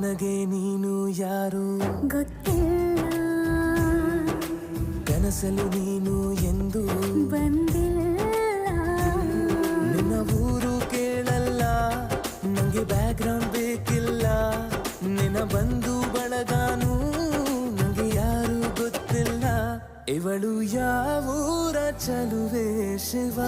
ನನಗೆ ನೀನು ಯಾರು ಗೊತ್ತಿಲ್ಲ, ಕನಸಲು ನೀನು ಎಂದು ಬಂದಿಲ್ಲ. ನಿನ್ನ ಊರು ಕೇಳಲ್ಲ, ನಂಗೆ ಬ್ಯಾಕ್ಗ್ರೌಂಡ್ ಬೇಕಿಲ್ಲ. ನಿನ್ನ ಬಂಧು ಬಳಗಾನು ನಂಗೆ ಯಾರು ಗೊತ್ತಿಲ್ಲ. ಇವಳು ಯಾವೂರ ಚಲುವೆ ಶಿವ.